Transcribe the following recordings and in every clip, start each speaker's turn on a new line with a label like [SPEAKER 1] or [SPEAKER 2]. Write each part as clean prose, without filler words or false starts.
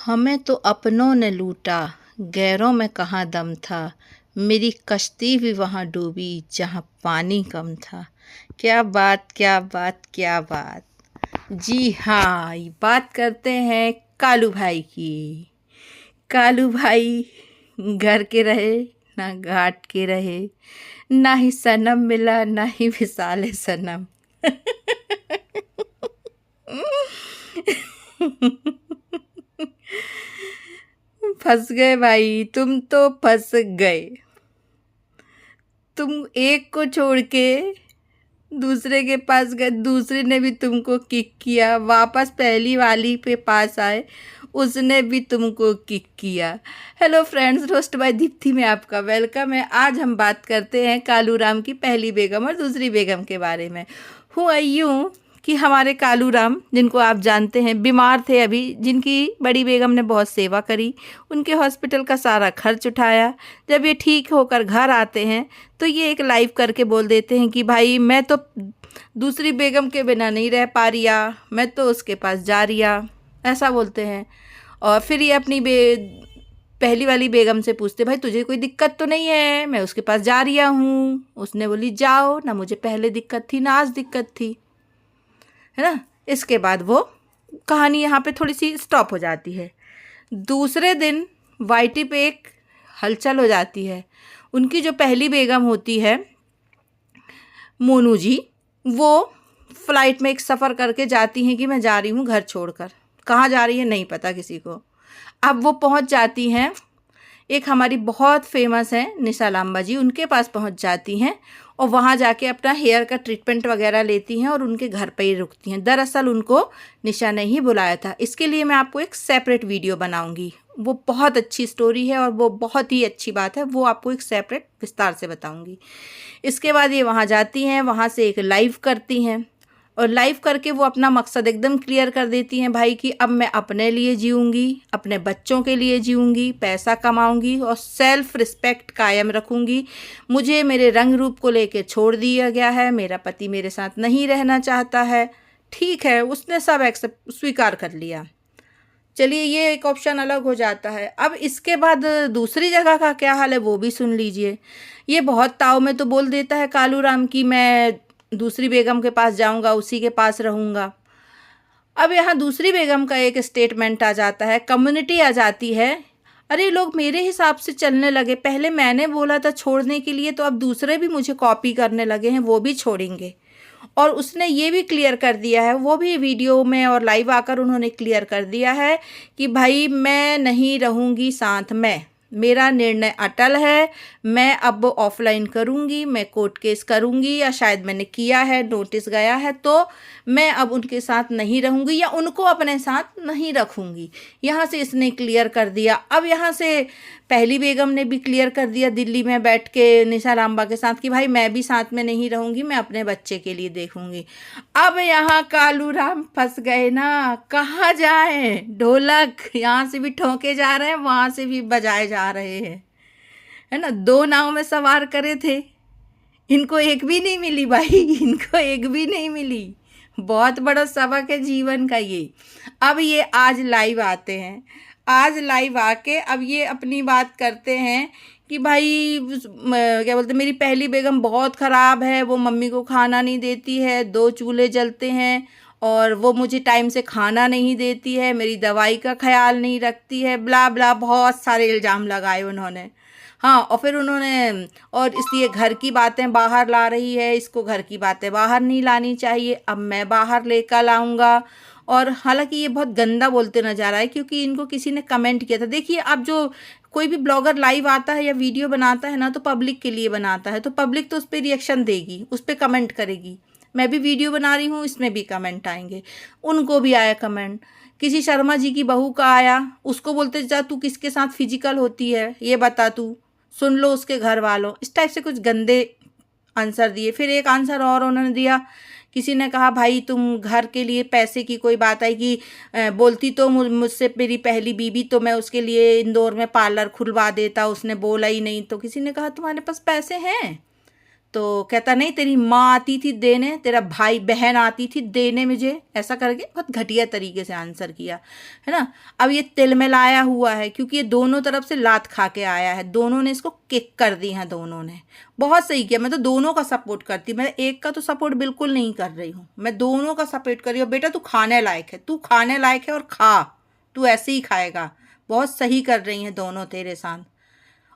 [SPEAKER 1] हमें तो अपनों ने लूटा, गैरों में कहाँ दम था। मेरी कश्ती भी वहाँ डूबी जहाँ पानी कम था। क्या बात, क्या बात, क्या बात। जी हाँ, ये बात करते हैं कालू भाई की। कालू भाई घर के रहे ना घाट के रहे, ना ही सनम मिला ना ही विसाले सनम। फंस गए भाई, तुम तो फंस गए। तुम एक को छोड़ के दूसरे के पास गए, दूसरे ने भी तुमको किक किया, वापस पहली वाली पे पास आए, उसने भी तुमको किक किया। Hello friends, roast by Deepti में आपका वेलकम है। आज हम बात करते हैं कालू राम की पहली बेगम और दूसरी बेगम के बारे में। हुआ यूँ कि हमारे कालू राम, जिनको आप जानते हैं, बीमार थे अभी, जिनकी बड़ी बेगम ने बहुत सेवा करी, उनके हॉस्पिटल का सारा खर्च उठाया। जब ये ठीक होकर घर आते हैं तो ये एक लाइव करके बोल देते हैं कि भाई मैं तो दूसरी बेगम के बिना नहीं रह पा रिया, मैं तो उसके पास जा रिया, ऐसा बोलते हैं। और फिर ये अपनी पहली वाली बेगम से पूछते, भाई तुझे कोई दिक्कत तो नहीं है, मैं उसके पास जा रिया हूँ। उसने बोली जाओ ना, मुझे पहले दिक्कत थी ना आज दिक्कत थी, है ना। इसके बाद वो कहानी यहाँ पे थोड़ी सी स्टॉप हो जाती है। दूसरे दिन वाईटी पे एक हलचल हो जाती है। उनकी जो पहली बेगम होती है मोनू जी, वो फ्लाइट में एक सफ़र करके जाती हैं कि मैं जा रही हूँ घर छोड़कर। कहाँ जा रही है नहीं पता किसी को। अब वो पहुँच जाती हैं, एक हमारी बहुत फेमस है निशा लांबा जी, उनके पास पहुंच जाती हैं और वहां जाके अपना हेयर का ट्रीटमेंट वगैरह लेती हैं और उनके घर पे ही रुकती हैं। दरअसल उनको निशा ने ही बुलाया था। इसके लिए मैं आपको एक सेपरेट वीडियो बनाऊंगी। वो बहुत अच्छी स्टोरी है और वो बहुत ही अच्छी बात है, वो आपको एक सेपरेट विस्तार से बताऊंगी। इसके बाद ये वहाँ जाती हैं, वहाँ से एक लाइव करती हैं और लाइव करके वो अपना मकसद एकदम क्लियर कर देती हैं भाई कि अब मैं अपने लिए जीऊँगी, अपने बच्चों के लिए जीऊँगी, पैसा कमाऊँगी और सेल्फ रिस्पेक्ट कायम रखूँगी। मुझे मेरे रंग रूप को लेके छोड़ दिया गया है, मेरा पति मेरे साथ नहीं रहना चाहता है। ठीक है, उसने सब एक्सेप्ट स्वीकार कर लिया। चलिए, ये एक ऑप्शन अलग हो जाता है। अब इसके बाद दूसरी जगह का क्या हाल है वो भी सुन लीजिए। ये बहुत ताव में तो बोल देता है कालू राम की मैं दूसरी बेगम के पास जाऊंगा, उसी के पास रहूंगा। अब यहाँ दूसरी बेगम का एक स्टेटमेंट आ जाता है, कम्युनिटी आ जाती है, अरे लोग मेरे हिसाब से चलने लगे, पहले मैंने बोला था छोड़ने के लिए तो अब दूसरे भी मुझे कॉपी करने लगे हैं, वो भी छोड़ेंगे। और उसने ये भी क्लियर कर दिया है, वो भी वीडियो में और लाइव आकर उन्होंने क्लियर कर दिया है कि भाई मैं नहीं रहूँगी साथ में, मेरा निर्णय अटल है, मैं अब ऑफलाइन करूँगी, मैं कोर्ट केस करूँगी, या शायद मैंने किया है, नोटिस गया है, तो मैं अब उनके साथ नहीं रहूँगी या उनको अपने साथ नहीं रखूँगी। यहाँ से इसने क्लियर कर दिया। अब यहाँ से पहली बेगम ने भी क्लियर कर दिया दिल्ली में बैठ के निशा लांबा के साथ कि भाई मैं भी साथ में नहीं रहूँगी, मैं अपने बच्चे के लिए देखूँगी। अब यहाँ कालू राम फंस गए ना, कहाँ जाएं। ढोलक यहाँ से भी ठोके जा रहे हैं, वहाँ से भी बजाए जा रहे हैं, है ना। दो नाव में सवार करे थे, इनको एक भी नहीं मिली भाई, इनको एक भी नहीं मिली। बहुत बड़ा सबक है जीवन का ये। अब ये आज लाइव आते हैं, आज लाइव आके अब ये अपनी बात करते हैं कि भाई क्या बोलते, मेरी पहली बेगम बहुत ख़राब है, वो मम्मी को खाना नहीं देती है, 2 चूल्हे जलते हैं, और वो मुझे टाइम से खाना नहीं देती है, मेरी दवाई का ख्याल नहीं रखती है, ब्ला ब्ला, बहुत सारे इल्ज़ाम लगाए उन्होंने। हाँ, और फिर उन्होंने, और इसलिए घर की बातें बाहर ला रही है, इसको घर की बातें बाहर नहीं लानी चाहिए, अब मैं बाहर लेकर लाऊंगा। और हालांकि ये बहुत गंदा बोलते नजर आ रहा है, क्योंकि इनको किसी ने कमेंट किया था। देखिए, अब जो कोई भी ब्लॉगर लाइव आता है या वीडियो बनाता है ना, तो पब्लिक के लिए बनाता है, तो पब्लिक तो उस पर रिएक्शन देगी, उस पर कमेंट करेगी। मैं भी वीडियो बना रही हूँ, इसमें भी कमेंट आएंगे। उनको भी आया कमेंट, किसी शर्मा जी की बहू का आया, उसको बोलते जा तू किसके साथ फिजिकल होती है ये बता, तू सुन लो उसके घर वालों, इस टाइप से कुछ गंदे आंसर दिए। फिर एक आंसर और उन्होंने दिया, किसी ने कहा भाई तुम घर के लिए पैसे की कोई बात आई कि बोलती तो मुझसे मेरी पहली बीबी, तो मैं उसके लिए इंदौर में पार्लर खुलवा देता, उसने बोला ही नहीं। तो किसी ने कहा तुम्हारे पास पैसे हैं तो कहता नहीं तेरी माँ आती थी देने, तेरा भाई बहन आती थी देने मुझे, ऐसा करके बहुत घटिया तरीके से आंसर किया, है ना। अब ये तिलमिलाया हुआ है क्योंकि ये दोनों तरफ से लात खा के आया है, दोनों ने इसको किक कर दी है, दोनों ने बहुत सही किया। मैं तो दोनों का सपोर्ट करती, मैं एक का तो सपोर्ट बिल्कुल नहीं कर रही हूँ, मैं दोनों का सपोर्ट कर रही हूँ। बेटा तू खाने लायक है, तू खाने लायक है और खा, तू ऐसे ही खाएगा। बहुत सही कर रही हैं दोनों तेरे साथ।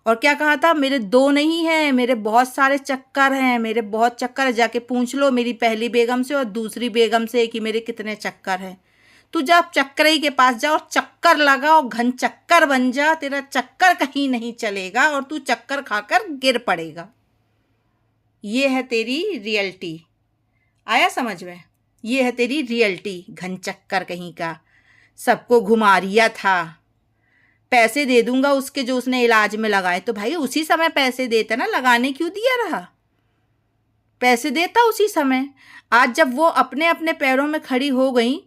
[SPEAKER 1] और क्या कहा था, मेरे दो नहीं हैं, मेरे बहुत सारे चक्कर हैं, मेरे बहुत चक्कर है, जाके पूछ लो मेरी पहली बेगम से और दूसरी बेगम से कि मेरे कितने चक्कर हैं। तू जा चक्करई के पास जा और चक्कर लगा और घन चक्कर बन जा, तेरा चक्कर कहीं नहीं चलेगा और तू चक्कर खाकर गिर पड़ेगा। ये है तेरी रियलिटी, आया समझ में? ये है तेरी रियलिटी, घन चक्कर कहीं का, सबको घुमा रिया था। पैसे दे दूंगा उसके जो उसने इलाज में लगाए, तो भाई उसी समय पैसे देता ना, लगाने क्यों दिया रहा? पैसे देता उसी समय। आज जब वो अपने अपने पैरों में खड़ी हो गई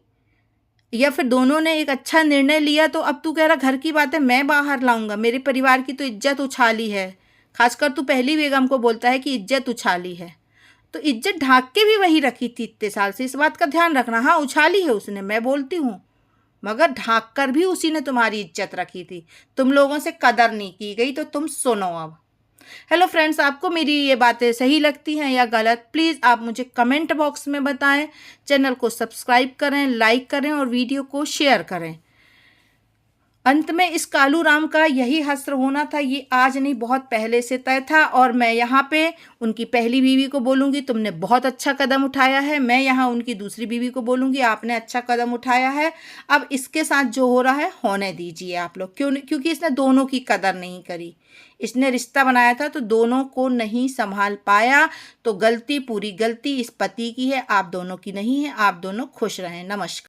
[SPEAKER 1] या फिर दोनों ने एक अच्छा निर्णय लिया, तो अब तू कह रहा घर की बात है मैं बाहर लाऊंगा, मेरे परिवार की तो इज्जत उछाली है। खासकर तू पहली बेगम को बोलता है कि इज्जत उछाली है, तो इज्जत ढाक के भी वही रखी थी इतने साल से, इस बात का ध्यान रखना। हाँ उछाली है उसने, मैं बोलती हूँ, मगर ढाक कर भी उसी ने तुम्हारी इज्जत रखी थी। तुम लोगों से कदर नहीं की गई, तो तुम सुनो अब। हेलो फ्रेंड्स, आपको मेरी ये बातें सही लगती हैं या गलत, प्लीज़ आप मुझे कमेंट बॉक्स में बताएं। चैनल को सब्सक्राइब करें, लाइक करें और वीडियो को शेयर करें। अंत में इस कालू राम का यही हश्र होना था, ये आज नहीं बहुत पहले से तय था। और मैं यहाँ पे उनकी पहली बीवी को बोलूँगी तुमने बहुत अच्छा कदम उठाया है, मैं यहाँ उनकी दूसरी बीवी को बोलूँगी आपने अच्छा कदम उठाया है। अब इसके साथ जो हो रहा है होने दीजिए आप लोग, क्योंकि इसने दोनों की कदर नहीं करी। इसने रिश्ता बनाया था तो दोनों को नहीं संभाल पाया, तो गलती पूरी गलती इस पति की है, आप दोनों की नहीं है। आप दोनों खुश रहें। नमस्कार।